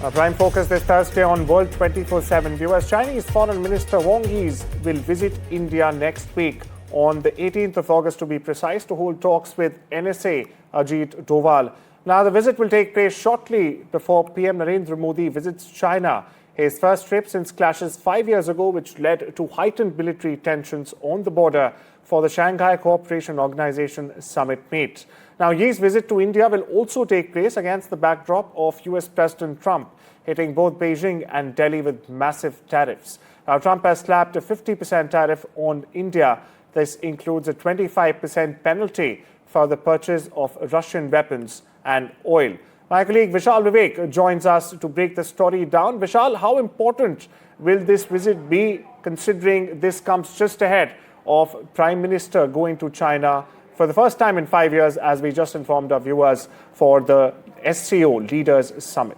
Our prime focus this Thursday on World 24/7. Viewers, Chinese Foreign Minister Wang Yi will visit India next week on the 18th of August, to be precise, to hold talks with NSA Ajit Doval. Now, the visit will take place shortly before PM Narendra Modi visits China. His first trip since clashes 5 years ago, which led to heightened military tensions on the border for the Shanghai Cooperation Organisation summit meet. Now, Yi's visit to India will also take place against the backdrop of US President Trump hitting both Beijing and Delhi with massive tariffs. Now, Trump has slapped a 50% tariff on India. This includes a 25% penalty for the purchase of Russian weapons and oil. My colleague Vishal Vivek joins us to break the story down. Vishal, how important will this visit be, considering this comes just ahead of Prime Minister going to China for the first time in 5 years, as we just informed our viewers, for the SCO Leaders Summit?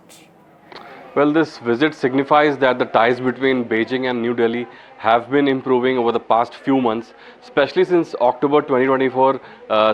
Well, this visit signifies that the ties between Beijing and New Delhi have been improving over the past few months, especially since October 2024.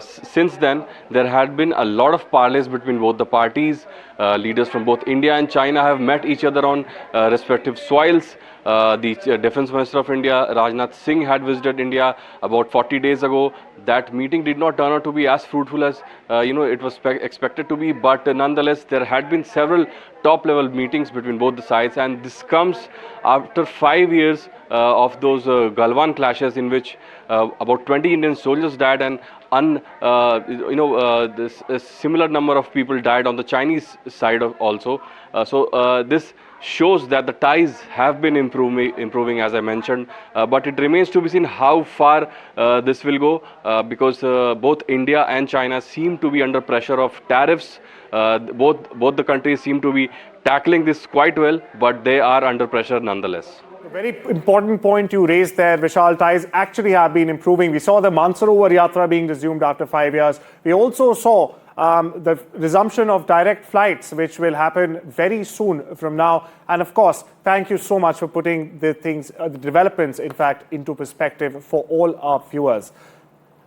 Since then, there had been a lot of parleys between both the parties. Leaders from both India and China have met each other on respective soils. The Defense Minister of India, Rajnath Singh, had visited India about 40 days ago. That meeting did not turn out to be as fruitful as it was expected to be, but nonetheless, there had been several top-level meetings between both the sides, and this comes after 5 years of those Galwan clashes, in which about 20 Indian soldiers died, and a similar number of people died on the Chinese side also. So this shows that the ties have been improving, as I mentioned, but it remains to be seen how far this will go, because both India and China seem to be under pressure of tariffs. Both the countries seem to be tackling this quite well, but they are under pressure nonetheless. A very important point you raised there, Vishal. Ties actually have been improving. We saw the Mansarovar Yatra being resumed after 5 years. We also saw the resumption of direct flights, which will happen very soon from now. And of course, thank you so much for putting the developments, in fact, into perspective for all our viewers.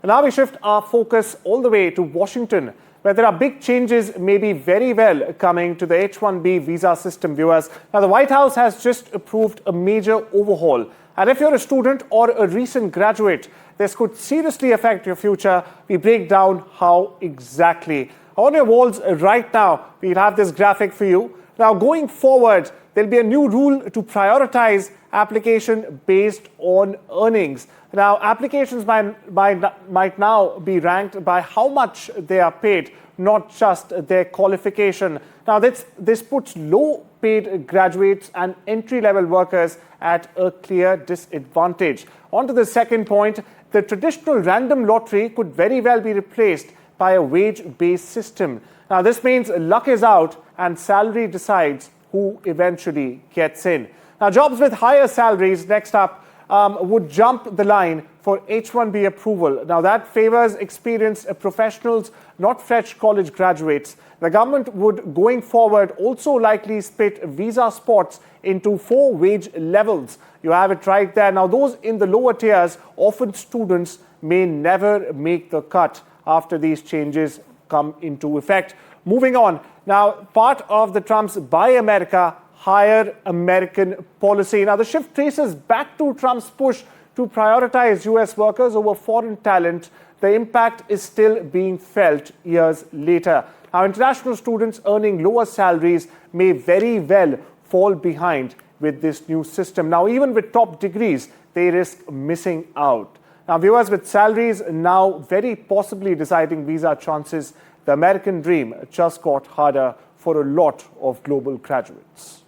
And now we shift our focus all the way to Washington, where there are big changes, maybe very well, coming to the H-1B visa system, viewers. Now, the White House has just approved a major overhaul. And if you're a student or a recent graduate, this could seriously affect your future. We break down how exactly. On your walls right now, we'll have this graphic for you. Now, going forward, there'll be a new rule to prioritize application based on earnings. Now, applications might now be ranked by how much they are paid, not just their qualification. Now, this puts low-paid graduates and entry-level workers at a clear disadvantage. On to the second point, the traditional random lottery could very well be replaced by a wage-based system. Now, this means luck is out and salary decides who eventually gets in. Now, jobs with higher salaries, next up, would jump the line for H-1B approval. Now, that favors experienced professionals, not fresh college graduates. The government would, going forward, also likely split visa spots into 4 wage levels. You have it right there. Now, those in the lower tiers, often students, may never make the cut after these changes come into effect. Moving on. Now, part of the Trump's Buy America, Hire American policy. Now, the shift traces back to Trump's push to prioritize US workers over foreign talent. The impact is still being felt years later. Now, international students earning lower salaries may very well fall behind with this new system. Now, even with top degrees, they risk missing out. Now, viewers, with salaries now very possibly deciding visa chances, the American dream just got harder for a lot of global graduates.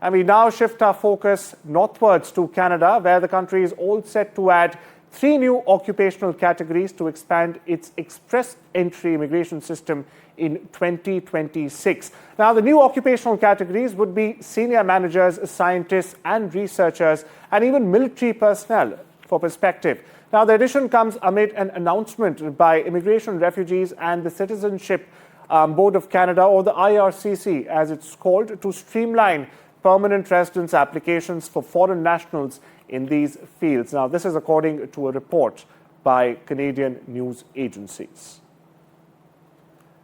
And we now shift our focus northwards to Canada, where the country is all set to add 3 new occupational categories to expand its express entry immigration system in 2026. Now, the new occupational categories would be senior managers, scientists, and researchers, and even military personnel. For perspective, now the addition comes amid an announcement by Immigration, Refugees, and the Citizenship Board of Canada, or the IRCC, as it's called, to streamline permanent residence applications for foreign nationals in these fields. Now, this is according to a report by Canadian news agencies.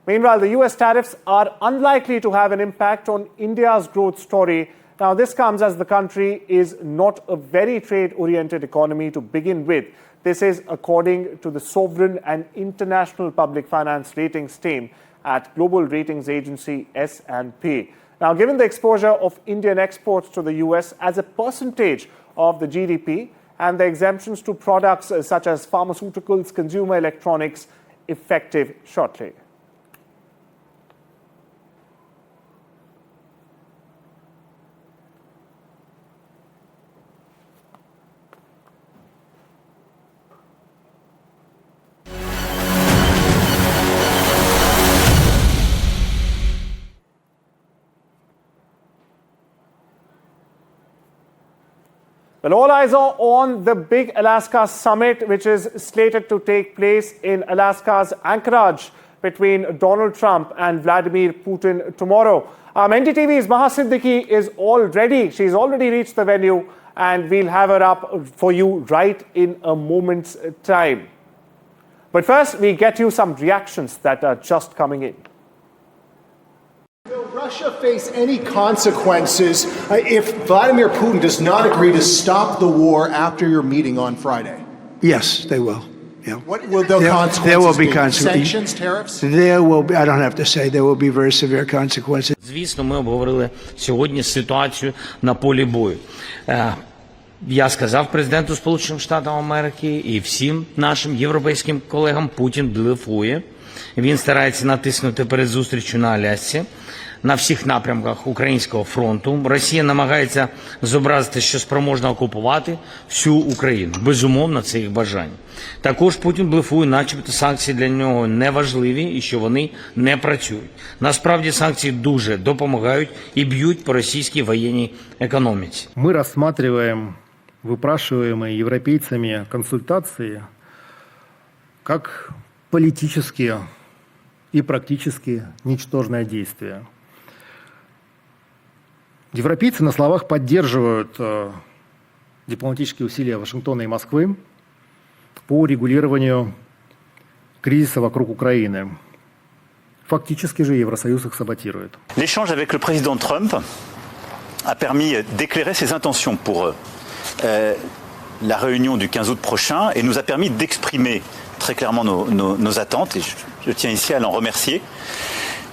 Meanwhile, the US tariffs are unlikely to have an impact on India's growth story. Now, this comes as the country is not a very trade-oriented economy to begin with. This is according to the Sovereign and International Public Finance Ratings team at global ratings agency S&P. Now, given the exposure of Indian exports to the US as a percentage of the GDP and the exemptions to products such as pharmaceuticals, consumer electronics, effective shortly. Well, all eyes are on the big Alaska summit, which is slated to take place in Alaska's Anchorage between Donald Trump and Vladimir Putin tomorrow. NDTV's Maha Siddiqui is all ready. She's already reached the venue, and we'll have her up for you right in a moment's time. But first, we get you some reactions that are just coming in. Will Russia face any consequences if Vladimir Putin does not agree to stop the war after your meeting on Friday? Yes, they will. Yeah. What will the consequences there will be be? consequences. Sanctions, tariffs? There will be, I don't have to say, there will be very severe consequences. Звісно, ми обговорили сьогодні ситуацію на полі бою. Я сказав президенту Сполучених Штатів Америки і всім нашим європейським колегам, Путін блефує. Він старається натиснути перед зустрічю на Алясці, на всіх напрямках українського фронту. Росія намагається зобразити, що спроможна окупувати всю Україну. Безумовно, це їх бажання. Також Путін блефує, начебто санкції для нього не важливі і що вони не працюють. Насправді санкції дуже допомагають і б'ють по російській воєнній економіці. Мы рассматриваем выпрашиваемые европейцами консультации как политические и практически ничтожное действие. Европейцы на словах поддерживают дипломатические усилия Вашингтона и Москвы по регулированию кризиса вокруг Украины. Фактически же Евросоюз их саботирует. L'échange avec le président Trump a permis d'éclairer ses intentions pour la réunion du 15 août prochain et nous a permis d'exprimer très clairement nos attentes et je tiens ici à l'en remercier.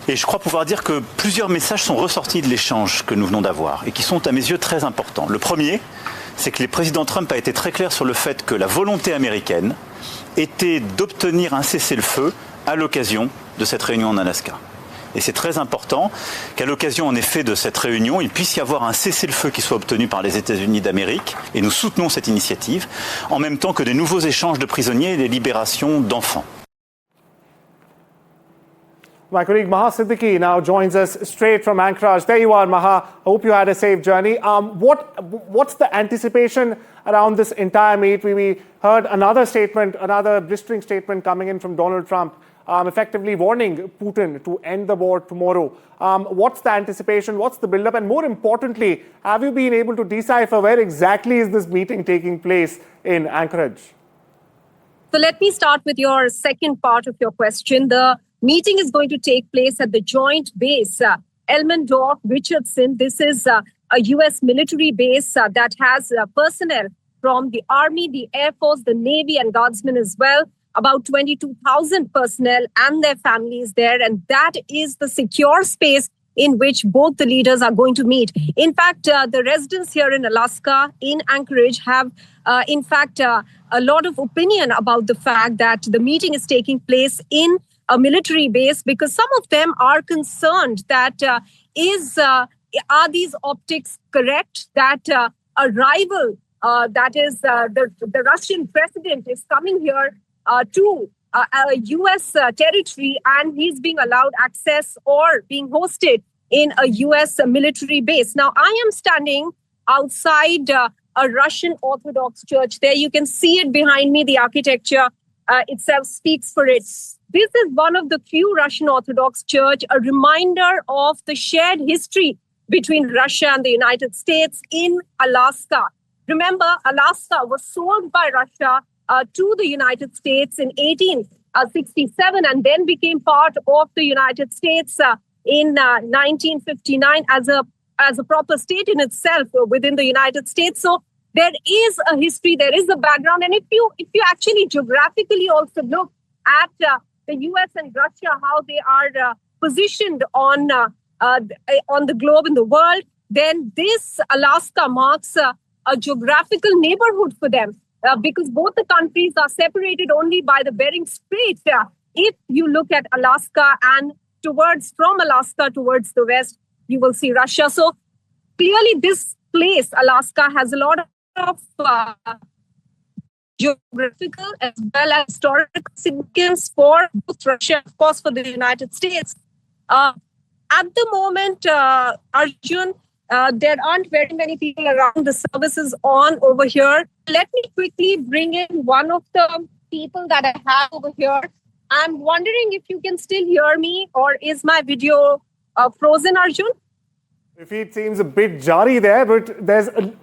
Et je crois pouvoir dire que plusieurs messages sont ressortis de l'échange que nous venons d'avoir et qui sont à mes yeux très importants. Le premier, c'est que le président Trump a été très clair sur le fait que la volonté américaine était d'obtenir un cessez-le-feu à l'occasion de cette réunion en Alaska. Et c'est très important qu'à l'occasion en effet de cette réunion, il puisse y avoir un cessez-le-feu qui soit obtenu par les États-Unis d'Amérique, et nous soutenons cette initiative, en même temps que des nouveaux échanges de prisonniers et des libérations d'enfants. My colleague Maha Siddiqui now joins us straight from Anchorage. There you are, Maha. I hope you had a safe journey. What's the anticipation around this entire meet? We heard another statement, another blistering statement coming in from Donald Trump, effectively warning Putin to end the war tomorrow. What's the anticipation? What's the build-up? And more importantly, have you been able to decipher where exactly is this meeting taking place in Anchorage? So let me start with your second part of your question. The meeting is going to take place at the joint base, Elmendorf, Richardson. This is a U.S. military base that has personnel from the Army, the Air Force, the Navy, and Guardsmen as well. About 22,000 personnel and their families there. And that is the secure space in which both the leaders are going to meet. In fact, the residents here in Alaska, in Anchorage, have, a lot of opinion about the fact that the meeting is taking place in a military base, because some of them are concerned that are these optics correct, that a rival, that is the Russian president, is coming here to a U.S. territory, and he's being allowed access or being hosted in a U.S. military base. Now, I am standing outside a Russian Orthodox church. There you can see it behind me. The architecture itself speaks for it. This is one of the few Russian Orthodox church, a reminder of the shared history between Russia and the United States in Alaska. Remember, Alaska was sold by Russia to the United States in 1967 and then became part of the United States in 1959 as a proper state in itself within the United States. So there is a history, there is a background, and if you actually geographically also look at the US and Russia, how they are positioned on the globe in the world, then this Alaska marks a geographical neighborhood for them. Because both the countries are separated only by the Bering Strait. If you look at Alaska and from Alaska towards the west, you will see Russia. So clearly this place, Alaska, has a lot of geographical as well as historical significance for both Russia, of course, for the United States. At the moment, Arjun, there aren't very many people around. The service is on over here. Let me quickly bring in one of the people that I have over here. I'm wondering if you can still hear me, or is my video frozen, Arjun? If it seems a bit jarry there, but there's a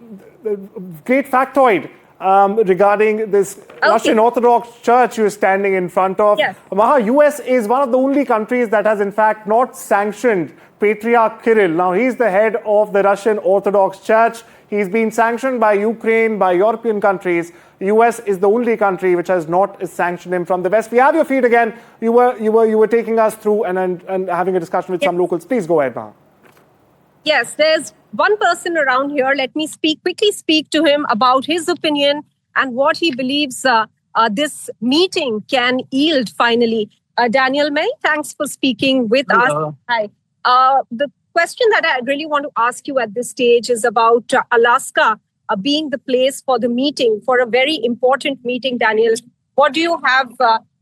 great factoid regarding this Russian Orthodox Church you're standing in front of. Yes. Maha, US is one of the only countries that has in fact not sanctioned Patriarch Kirill. Now, he's the head of the Russian Orthodox Church. He's been sanctioned by Ukraine, by European countries. The US is the only country which has not sanctioned him from the West. We have your feed again. You were taking us through and having a discussion with some locals. Please go ahead, Maha. Yes, there's one person around here. Let me quickly speak to him about his opinion and what he believes this meeting can yield finally. Daniel, many thanks for speaking with us. Hi. The question that I really want to ask you at this stage is about Alaska being the place for the meeting, for a very important meeting, Daniel. What do you have?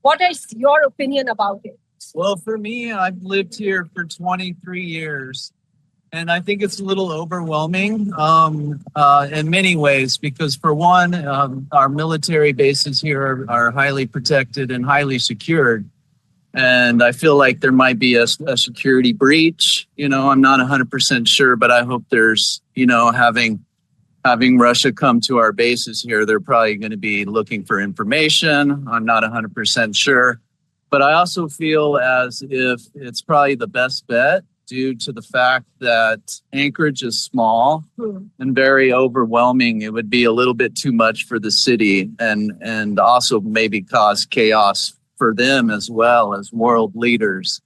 What is your opinion about it? Well, for me, I've lived here for 23 years. And I think it's a little overwhelming in many ways, because for one, our military bases here are highly protected and highly secured. And I feel like there might be a security breach. I'm not 100% sure, but I hope there's, having Russia come to our bases here, they're probably going to be looking for information. I'm not 100% sure. But I also feel as if it's probably the best bet, due to the fact that Anchorage is small and very overwhelming. It would be a little bit too much for the city and also maybe cause chaos for them as well as world leaders.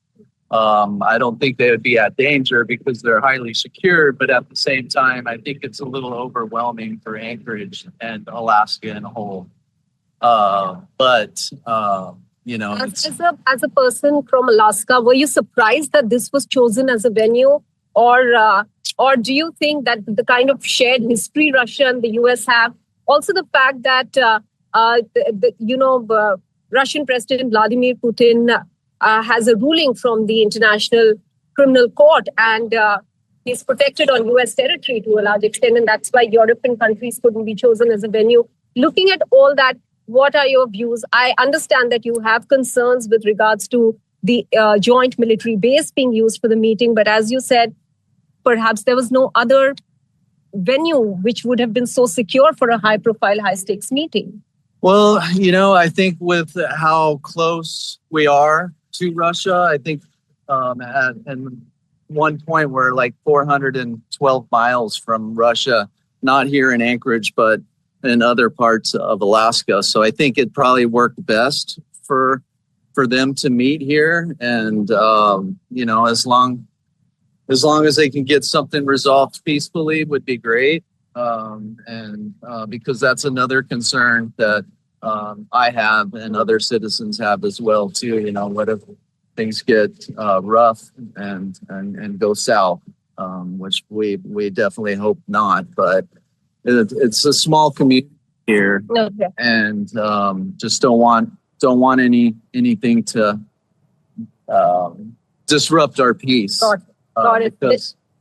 I don't think they would be at danger because they're highly secured, but at the same time, I think it's a little overwhelming for Anchorage and Alaska in a whole. As a person from Alaska, were you surprised that this was chosen as a venue, or do you think that the kind of shared history Russia and the US have, also the fact that Russian President Vladimir Putin has a ruling from the International Criminal Court, and he's protected on US territory to a large extent, and that's why European countries couldn't be chosen as a venue. Looking at all that, what are your views? I understand that you have concerns with regards to the joint military base being used for the meeting, but as you said, perhaps there was no other venue which would have been so secure for a high-profile, high-stakes meeting. Well, I think with how close we are to Russia, I think at one point we're like 412 miles from Russia, not here in Anchorage, but in other parts of Alaska. So I think it probably worked best for them to meet here. And, as long as they can get something resolved peacefully would be great. Because that's another concern that I have and other citizens have as well too. What if things get rough and go south, which we definitely hope not, but it's a small community here, and just don't want anything to disrupt our peace. Got it.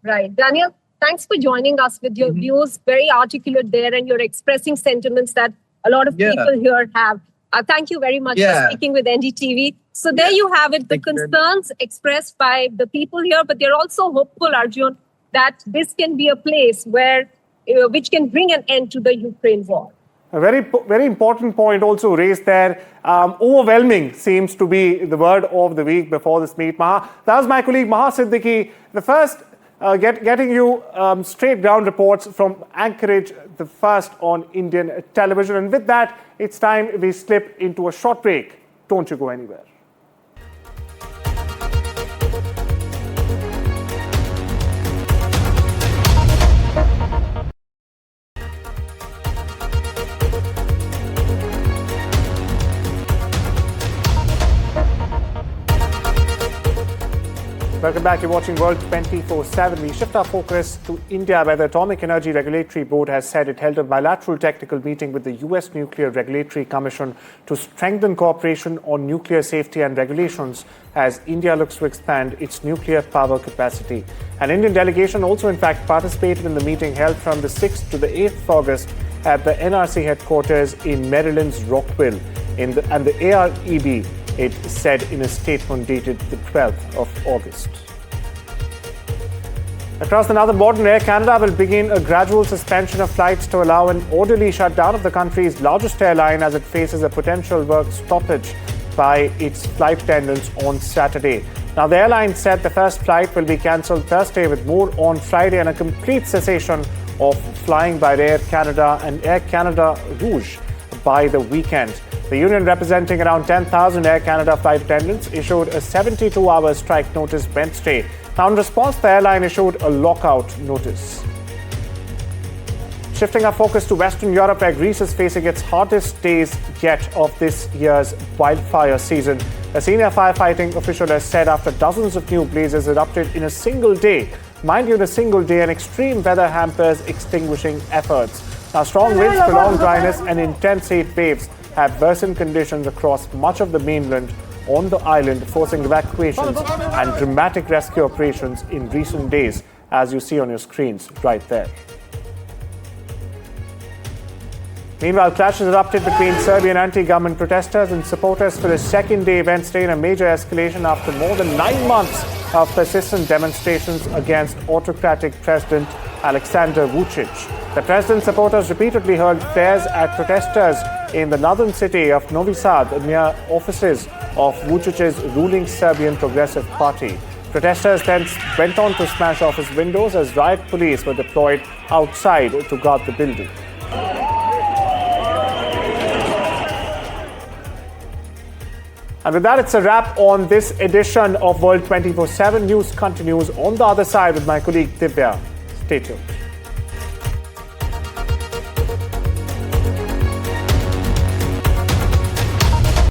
Right, Daniel. Thanks for joining us with your views. Very articulate there, and you're expressing sentiments that a lot of people here have. Thank you very much for speaking with NDTV. So there you have it, the concerns expressed by the people here, but they're also hopeful, Arjun, that this can be a place which can bring an end to the Ukraine war. A very important point also raised there. Overwhelming seems to be the word of the week before this meet. That was my colleague Maha Siddiqui. The first, getting you straight ground reports from Anchorage, the first on Indian television. And with that, it's time we slip into a short break. Don't you go anywhere. Welcome back. You're watching World 24/7. We shift our focus to India, where the Atomic Energy Regulatory Board has said it held a bilateral technical meeting with the US Nuclear Regulatory Commission to strengthen cooperation on nuclear safety and regulations as India looks to expand its nuclear power capacity. An Indian delegation also, in fact, participated in the meeting held from the 6th to the 8th of August at the NRC headquarters in Maryland's Rockville. And the AREB, it said in a statement dated the 12th of August. Across the northern border, Air Canada will begin a gradual suspension of flights to allow an orderly shutdown of the country's largest airline as it faces a potential work stoppage by its flight attendants on Saturday. Now, the airline said the first flight will be cancelled Thursday, with more on Friday, and a complete cessation of flying by Air Canada and Air Canada Rouge by the weekend. The union, representing around 10,000 Air Canada flight attendants, issued a 72-hour strike notice Wednesday. Now, in response, the airline issued a lockout notice. Shifting our focus to Western Europe, where Greece is facing its hottest days yet of this year's wildfire season. A senior firefighting official has said after dozens of new blazes erupted in a single day, mind you, in a single day, and extreme weather hampers extinguishing efforts. Now, strong winds, prolonged dryness, and intense heat waves have worsened conditions across much of the mainland on the island, forcing evacuations and dramatic rescue operations in recent days, as you see on your screens right there. Meanwhile, clashes erupted between Serbian anti-government protesters and supporters for a second day Wednesday in a major escalation after more than 9 months of persistent demonstrations against autocratic President Aleksandar Vučić. The president's supporters repeatedly hurled flares at protesters in the northern city of Novi Sad near offices of Vučić's ruling Serbian Progressive Party. Protesters then went on to smash office windows as riot police were deployed outside to guard the building. And with that, it's a wrap on this edition of World 24/7. News continues on the other side with my colleague Divya. Stay tuned.